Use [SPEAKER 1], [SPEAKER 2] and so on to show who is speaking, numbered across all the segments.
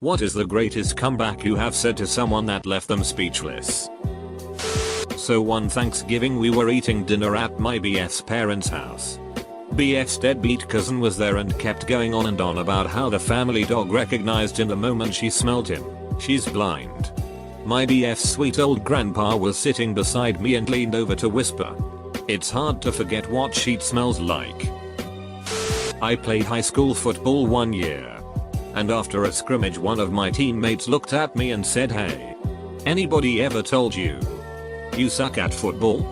[SPEAKER 1] What is the greatest comeback you have said to someone that left them speechless? So one Thanksgiving we were eating dinner at my BF's parents' house. BF's deadbeat cousin was there and kept going on and on about how the family dog recognized him the moment she smelled him. She's blind. My BF's sweet old grandpa was sitting beside me and leaned over to whisper. It's hard to forget what sheet smells like. I played high school football one year. And after a scrimmage one of my teammates looked at me and said, "Hey. Anybody ever told you suck at football?"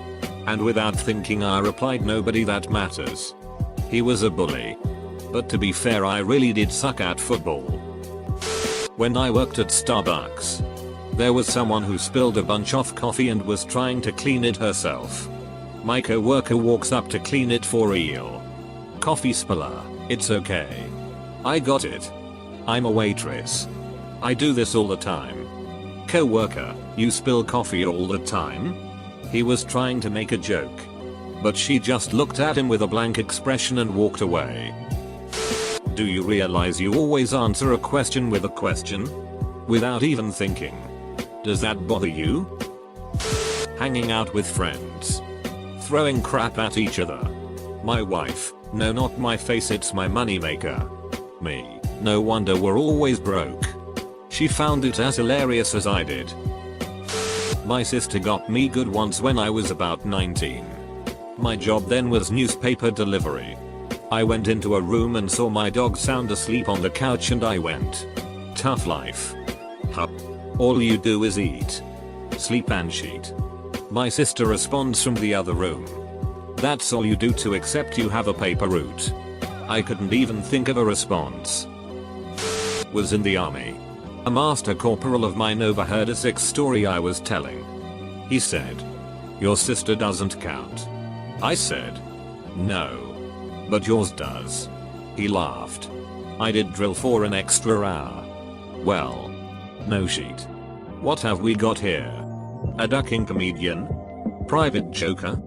[SPEAKER 1] And without thinking I replied, "Nobody that matters." He was a bully. But to be fair, I really did suck at football. When I worked at Starbucks, there was someone who spilled a bunch of coffee and was trying to clean it herself. My coworker walks up to clean it for real. "Coffee spiller, it's okay. I got it. I'm a waitress. I do this all the time." Coworker, "You spill coffee all the time?" He was trying to make a joke. But she just looked at him with a blank expression and walked away. Do you realize you always answer a question with a question? Without even thinking. Does that bother you? Hanging out with friends. Throwing crap at each other. My wife, "No, not my face, it's my moneymaker." Me, "No wonder we're always broke." She found it as hilarious as I did. My sister got me good once when I was about 19. My job then was newspaper delivery. I went into a room and saw my dog sound asleep on the couch and I went, "Tough life. Hup. All you do is eat, sleep and cheat." My sister responds from the other room, "That's all you do to accept you have a paper route." I couldn't even think of a response. Was in the army. A master corporal of mine overheard a sex story I was telling. He said, "Your sister doesn't count." I said, "No. But yours does." He laughed. I did drill for an extra hour. Well. No sheet. What have we got here? A ducking comedian? Private joker?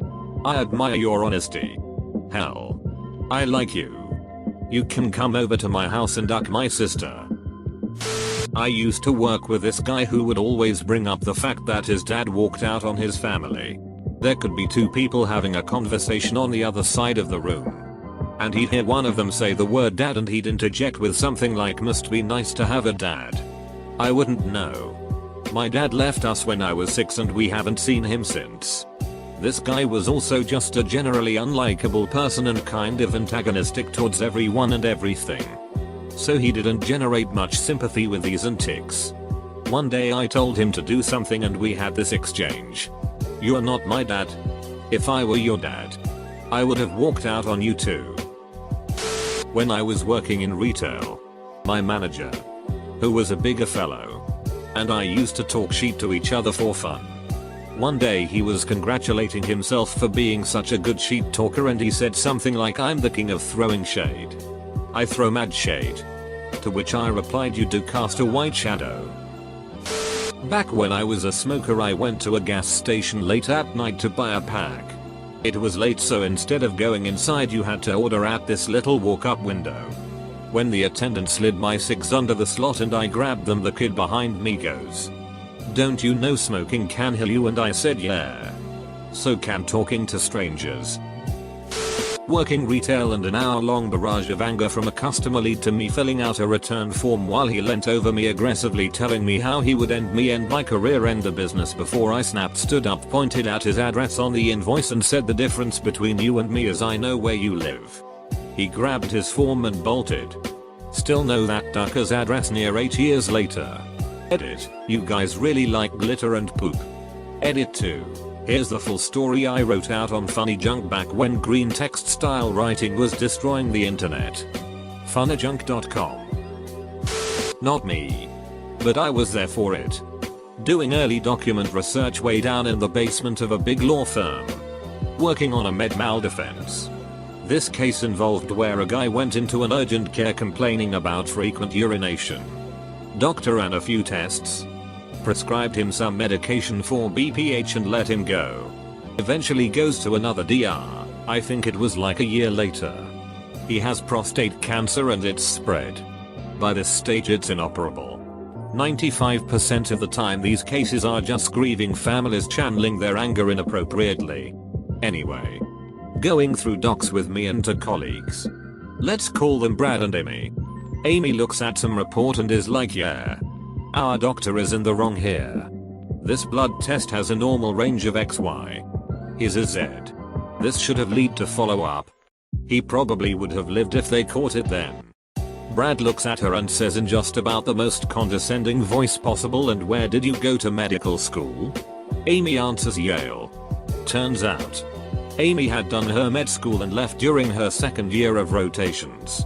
[SPEAKER 1] I admire your honesty. Hell. I like you. You can come over to my house and duck my sister. I used to work with this guy who would always bring up the fact that his dad walked out on his family. There could be two people having a conversation on the other side of the room. And he'd hear one of them say the word dad and he'd interject with something like, "Must be nice to have a dad." I wouldn't know. My dad left us when I was 6 and we haven't seen him since. This guy was also just a generally unlikable person and kind of antagonistic towards everyone and everything. So he didn't generate much sympathy with these antics. One day I told him to do something and we had this exchange. "You're not my dad. If I were your dad, I would have walked out on you too." When I was working in retail, my manager, who was a bigger fellow, and I used to talk shit to each other for fun. One day he was congratulating himself for being such a good shit talker and he said something like, "I'm the king of throwing shade. I throw mad shade." To which I replied, "You do cast a white shadow." Back when I was a smoker, I went to a gas station late at night to buy a pack. It was late, so instead of going inside you had to order at this little walk-up window. When the attendant slid my cigs under the slot and I grabbed them, the kid behind me goes, "Don't you know smoking can heal you?" And I said, "Yeah. So can talking to strangers." Working retail and an hour-long barrage of anger from a customer led to me filling out a return form while he leant over me aggressively telling me how he would end me and my career, end the business, before I snapped, stood up, pointed at his address on the invoice and said, "The difference between you and me is I know where you live." He grabbed his form and bolted. Still know that ducker's address near 8 years later. Edit, you guys really like glitter and poop. Edit 2. Here's the full story I wrote out on Funny Junk back when green text style writing was destroying the internet. Funnyjunk.com. Not me. But I was there for it. Doing early document research way down in the basement of a big law firm. Working on a med mal defense. This case involved where a guy went into an urgent care complaining about frequent urination. Doctor ran a few tests. Prescribed him some medication for BPH and let him go. Eventually goes to another DR, I think it was like a year later. He has prostate cancer and it's spread. By this stage it's inoperable. 95% of the time these cases are just grieving families channeling their anger inappropriately. Anyway. Going through docs with me and 2 colleagues. Let's call them Brad and Amy. Amy looks at some report and is like, yeah. Our doctor is in the wrong here. This blood test has a normal range of XY. His is Z. This should have led to follow up. He probably would have lived if they caught it then. Brad looks at her and says in just about the most condescending voice possible, and where did you go to medical school? Amy answers Yale. Turns out, Amy had done her med school and left during her 2nd year of rotations.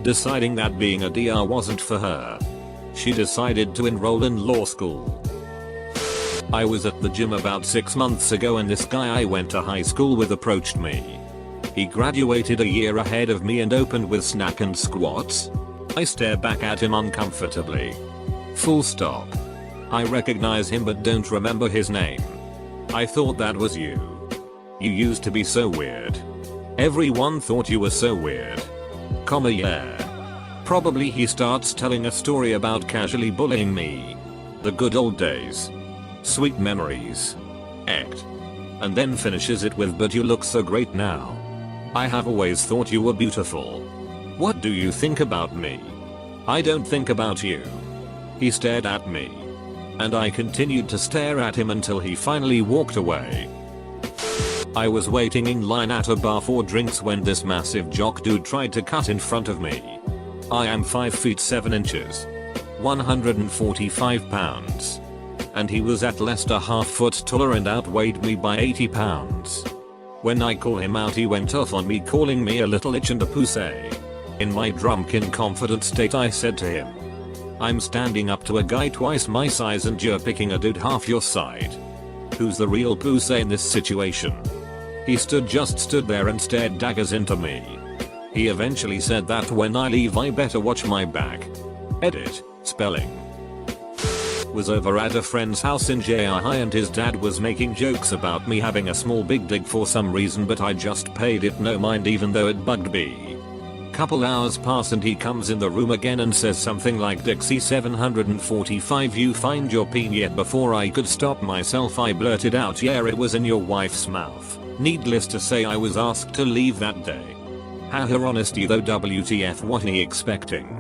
[SPEAKER 1] Deciding that being a DR wasn't for her, she decided to enroll in law school. I was at the gym about 6 months ago and this guy I went to high school with approached me. He graduated a year ahead of me and opened with snack and squats. I stare back at him uncomfortably. Full stop. I recognize him but don't remember his name. I thought that was you. You used to be so weird. Everyone thought you were so weird. Yeah. Probably he starts telling a story about casually bullying me. The good old days. Sweet memories. Act. And then finishes it with, but you look so great now. I have always thought you were beautiful. What do you think about me? I don't think about you. He stared at me. And I continued to stare at him until he finally walked away. I was waiting in line at a bar for drinks when this massive jock dude tried to cut in front of me. I am 5 feet 7 inches. 145 pounds. And he was at least a half foot taller and outweighed me by 80 pounds. When I call him out he went off on me, calling me a little itch and a pussy. In my drunken confident state I said to him, I'm standing up to a guy twice my size and you're picking a dude half your side. Who's the real pussy in this situation? He just stood there and stared daggers into me. He eventually said that when I leave I better watch my back. Edit. Spelling. Was over at a friend's house in JI and his dad was making jokes about me having a small big dick for some reason, but I just paid it no mind even though it bugged me. Couple hours pass and he comes in the room again and says something like, Dixie 745, you find your peen yet? Before I could stop myself I blurted out, yeah, it was in your wife's mouth. Needless to say I was asked to leave that day. Her honesty though, WTF, what are you expecting?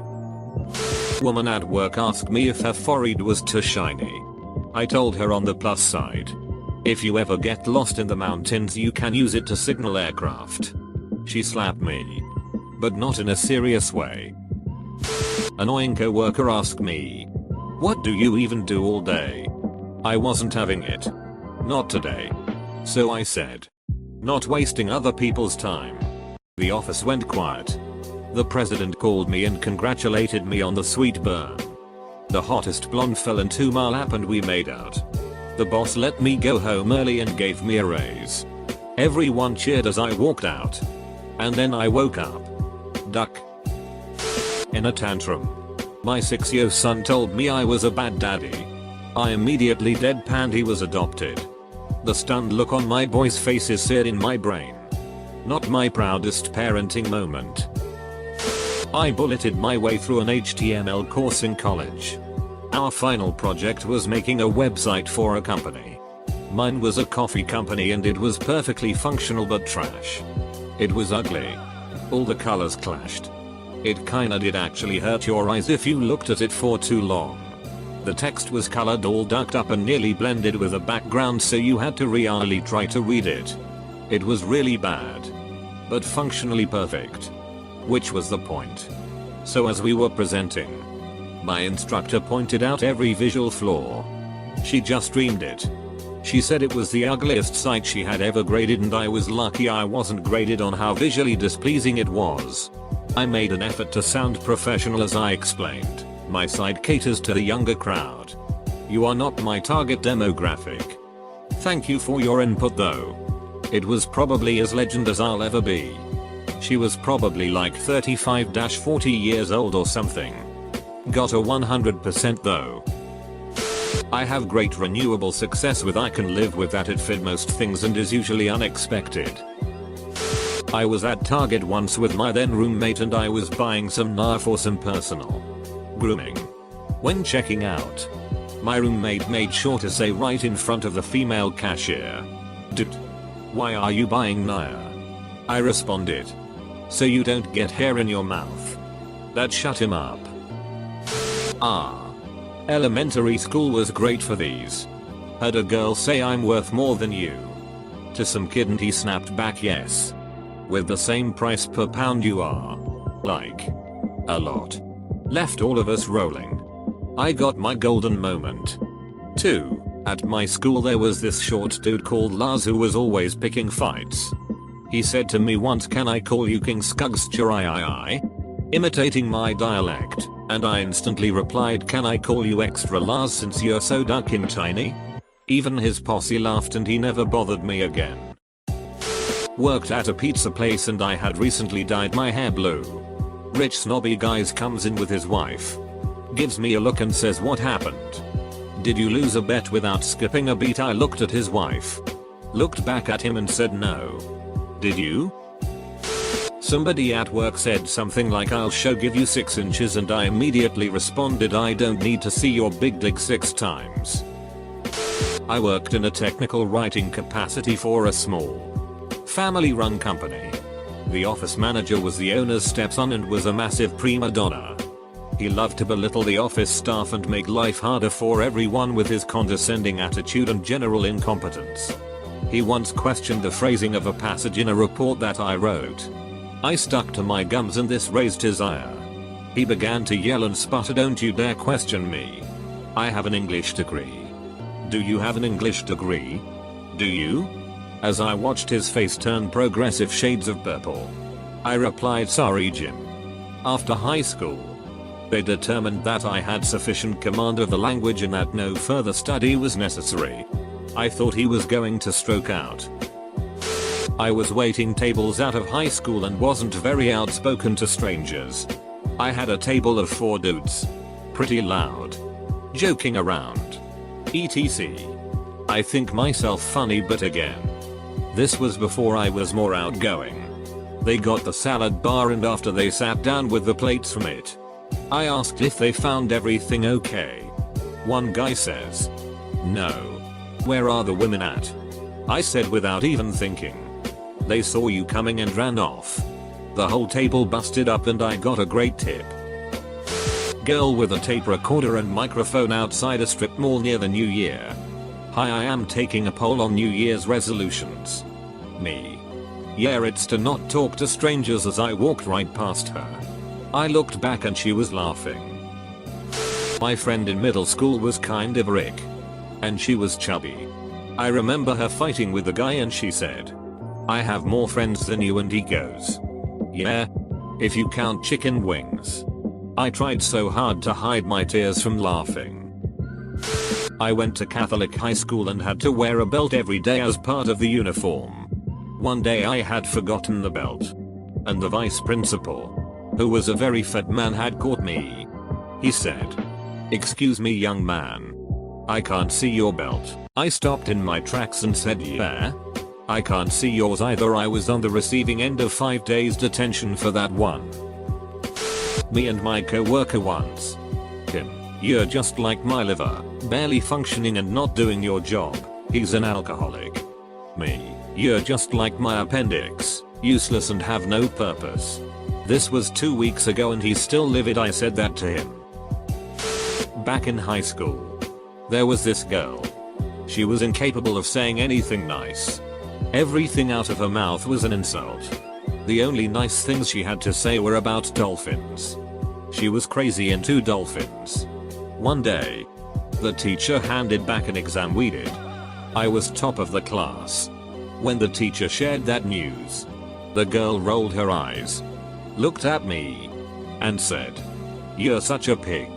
[SPEAKER 1] Woman at work asked me if her forehead was too shiny. I told her on the plus side, if you ever get lost in the mountains you can use it to signal aircraft. She slapped me. But not in a serious way. Annoying coworker asked me, what do you even do all day? I wasn't having it. Not today. So I said, not wasting other people's time. The office went quiet. The president called me and congratulated me on the sweet burn. The hottest blonde fell into my lap and we made out. The boss let me go home early and gave me a raise. Everyone cheered as I walked out. And then I woke up. Duck. In a tantrum. My 6-year-old son told me I was a bad daddy. I immediately deadpanned he was adopted. The stunned look on my boy's face is seared in my brain. Not my proudest parenting moment. I bulleted my way through an HTML course in college. Our final project was making a website for a company. Mine was a coffee company and it was perfectly functional but trash. It was ugly. All the colors clashed. It kinda did actually hurt your eyes if you looked at it for too long. The text was colored all ducked up and nearly blended with the background, so you had to really try to read it. It was really bad. But functionally perfect. Which was the point. So as we were presenting, my instructor pointed out every visual flaw. She just dreamed it. She said it was the ugliest site she had ever graded, and I was lucky I wasn't graded on how visually displeasing it was. I made an effort to sound professional as I explained, my site caters to the younger crowd. You are not my target demographic. Thank you for your input though. It was probably as legend as I'll ever be. She was probably like 35-40 years old or something. Got a 100% though. I have great renewable success with, I can live with that, it fit most things and is usually unexpected. I was at Target once with my then roommate and I was buying some NAR for some personal grooming. When checking out, my roommate made sure to say right in front of the female cashier, "Dude, why are you buying Naya?" I responded, "So you don't get hair in your mouth." That shut him up. Elementary school was great for these. Heard a girl say I'm worth more than you. To some kid and he snapped back yes. With the same price per pound you are. Like. A lot. Left all of us rolling. I got my golden moment. 2. At my school there was this short dude called Lars who was always picking fights. He said to me once, "Can I call you King Skugschai?" Imitating my dialect, and I instantly replied, "Can I call you Extra Lars since you're so ducking tiny?" Even his posse laughed and he never bothered me again. Worked at a pizza place and I had recently dyed my hair blue. Rich snobby guys comes in with his wife. Gives me a look and says, "What happened? Did you lose a bet without skipping a beat?" I looked at his wife. Looked back at him and said, "No. Did you?" Somebody at work said something like, "I'll give you 6 inches," and I immediately responded, "I don't need to see your big dick 6 times. I worked in a technical writing capacity for a small, family-run company. The office manager was the owner's stepson and was a massive prima donna. He loved to belittle the office staff and make life harder for everyone with his condescending attitude and general incompetence. He once questioned the phrasing of a passage in a report that I wrote. I stuck to my gums and this raised his ire. He began to yell and sputter, "Don't you dare question me. I have an English degree." "Do you have an English degree? Do you?" As I watched his face turn progressive shades of purple, I replied, "Sorry, Jim." After high school, they determined that I had sufficient command of the language and that no further study was necessary. I thought he was going to stroke out. I was waiting tables out of high school and wasn't very outspoken to strangers. I had a table of 4 dudes. Pretty loud. Joking around. etc. I think myself funny, but again, this was before I was more outgoing. They got the salad bar and after they sat down with the plates from it, I asked if they found everything okay. One guy says, "No. Where are the women at?" I said without even thinking. "They saw you coming and ran off." The whole table busted up and I got a great tip. Girl with a tape recorder and microphone outside a strip mall near the new year. "Hi, I am taking a poll on New Year's resolutions." Me. "Yeah, it's to not talk to strangers," as I walked right past her. I looked back and she was laughing. My friend in middle school was kind of Rick. And she was chubby. I remember her fighting with the guy and she said, "I have more friends than you," and he goes, "Yeah? If you count chicken wings." I tried so hard to hide my tears from laughing. I went to Catholic high school and had to wear a belt every day as part of the uniform. One day I had forgotten the belt. And the vice principal, who was a very fat man, had caught me. He said, "Excuse me, young man. I can't see your belt." I stopped in my tracks and said, "Yeah? I can't see yours either." I was on the receiving end of 5 days detention for that one. Me and my co-worker once. Him, "You're just like my liver, barely functioning and not doing your job." He's an alcoholic. Me, "You're just like my appendix, useless and have no purpose." This was 2 weeks ago and he's still livid. I said that to him. Back in high school, there was this girl. She was incapable of saying anything nice. Everything out of her mouth was an insult. The only nice things she had to say were about dolphins. She was crazy into dolphins. One day, the teacher handed back an exam we did. I was top of the class. When the teacher shared that news, the girl rolled her eyes, looked at me, and said, "You're such a pig."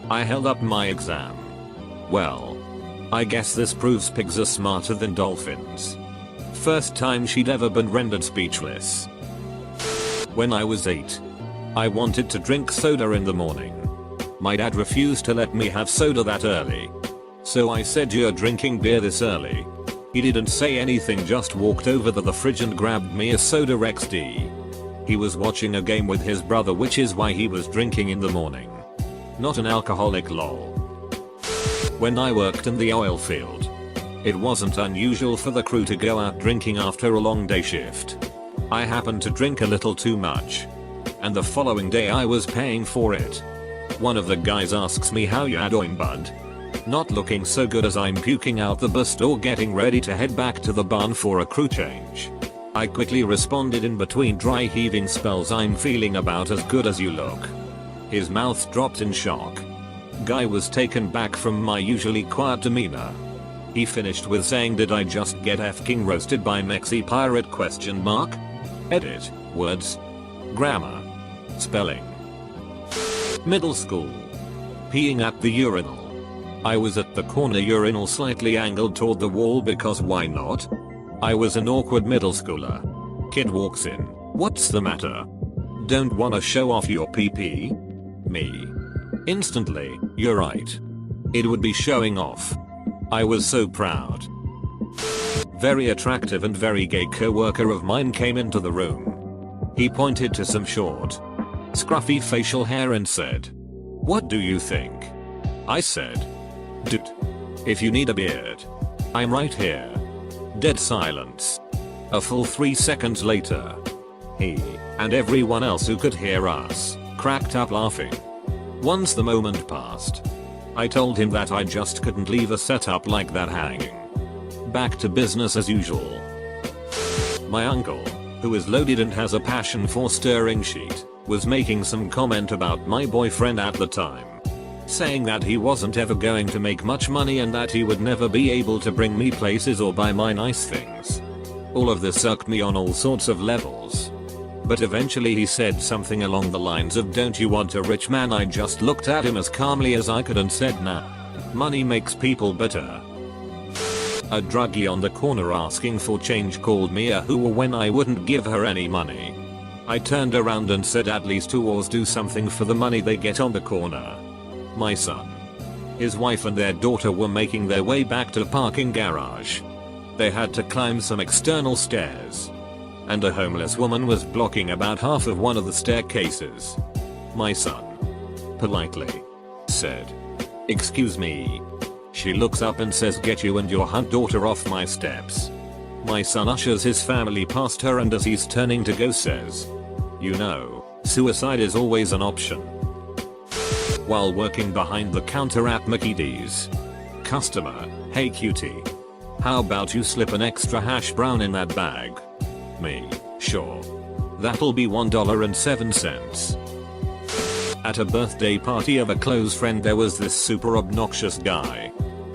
[SPEAKER 1] I held up my exam. Well, I guess this proves pigs are smarter than dolphins. First time she'd ever been rendered speechless. When I was 8, I wanted to drink soda in the morning. My dad refused to let me have soda that early. So I said, "You're drinking beer this early?" He didn't say anything, just walked over to the fridge and grabbed me a soda XD. He was watching a game with his brother, which is why he was drinking in the morning. Not an alcoholic lol. When I worked in the oil field, it wasn't unusual for the crew to go out drinking after a long day shift. I happened to drink a little too much, and the following day I was paying for it. One of the guys asks me how you doing, bud? Not looking so good as I'm puking out the bus door getting ready to head back to the barn for a crew change. I quickly responded in between dry heaving spells, I'm feeling about as good as you look. His mouth dropped in shock. Guy was taken back from my usually quiet demeanor. He finished with saying, did I just get f***ing roasted by Mexi pirate ? Edit. Words. Grammar. Spelling. Middle school. Peeing at the urinal. I was at the corner urinal slightly angled toward the wall because why not? I was an awkward middle schooler. Kid walks in. What's the matter? Don't wanna show off your pee-pee? Me. Instantly, you're right. It would be showing off. I was so proud. Very attractive and very gay co-worker of mine came into the room. He pointed to some short, scruffy facial hair and said, "What do you think?" I said, "Dude, if you need a beard, I'm right here." Dead silence. A full 3 seconds later, he, and everyone else who could hear us, cracked up laughing. Once the moment passed, I told him that I just couldn't leave a setup like that hanging. Back to business as usual. My uncle, who is loaded and has a passion for stirring shit, was making some comment about my boyfriend at the time, saying that he wasn't ever going to make much money and that he would never be able to bring me places or buy my nice things. All of this sucked me on all sorts of levels. But eventually he said something along the lines of, "Don't you want a rich man?" I just looked at him as calmly as I could and said, "Nah. Money makes people bitter." A druggie on the corner asking for change called me a hooer when I wouldn't give her any money. I turned around and said, "At least hooers do something for the money they get on the corner." My son, his wife and their daughter were making their way back to the parking garage. They had to climb some external stairs, and a homeless woman was blocking about half of one of the staircases. My son politely said, "Excuse me." She looks up and says, "Get you and your daughter off my steps." My son ushers his family past her and as he's turning to go says, "You know, suicide is always an option." While working behind the counter at McD's. Customer, "Hey cutie. How about you slip an extra hash brown in that bag?" Me, "Sure. That'll be $1.07. At a birthday party of a close friend there was this super obnoxious guy.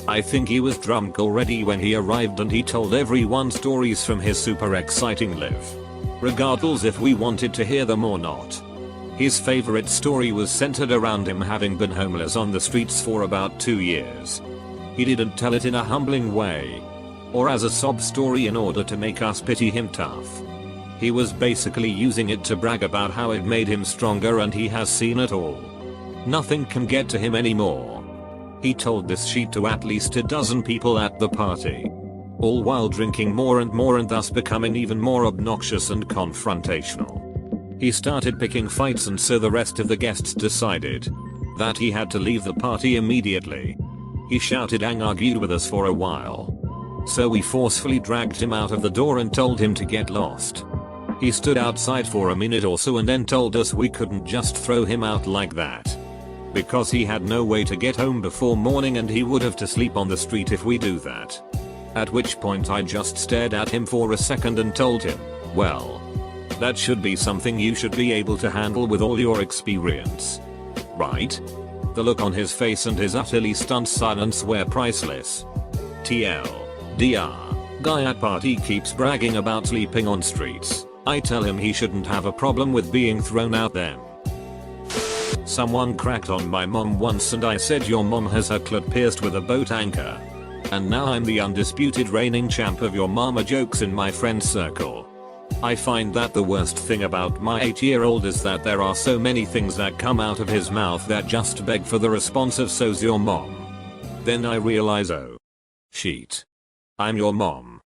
[SPEAKER 1] I think he was drunk already when he arrived and he told everyone stories from his super exciting life, regardless if we wanted to hear them or not. His favorite story was centered around him having been homeless on the streets for about 2 years. He didn't tell it in a humbling way, or as a sob story in order to make us pity him tough. He was basically using it to brag about how it made him stronger and he has seen it all. Nothing can get to him anymore. He told this sheet to at least a dozen people at the party, all while drinking more and thus becoming even more obnoxious and confrontational. He started picking fights and so the rest of the guests decided that he had to leave the party immediately. He shouted and argued with us for a while, so we forcefully dragged him out of the door and told him to get lost. He stood outside for a minute or so and then told us we couldn't just throw him out like that, because he had no way to get home before morning and he would have to sleep on the street if we do that. At which point I just stared at him for a second and told him, "Well, that should be something you should be able to handle with all your experience, right?" The look on his face and his utterly stunned silence were priceless. TLDR. Guy at party keeps bragging about sleeping on streets. I tell him he shouldn't have a problem with being thrown out then. Someone cracked on my mom once and I said, "Your mom has her clit pierced with a boat anchor." And now I'm the undisputed reigning champ of your mama jokes in my friend circle. I find that the worst thing about my 8-year-old is that there are so many things that come out of his mouth that just beg for the response of "So's your mom." Then I realize, oh shit, I'm your mom.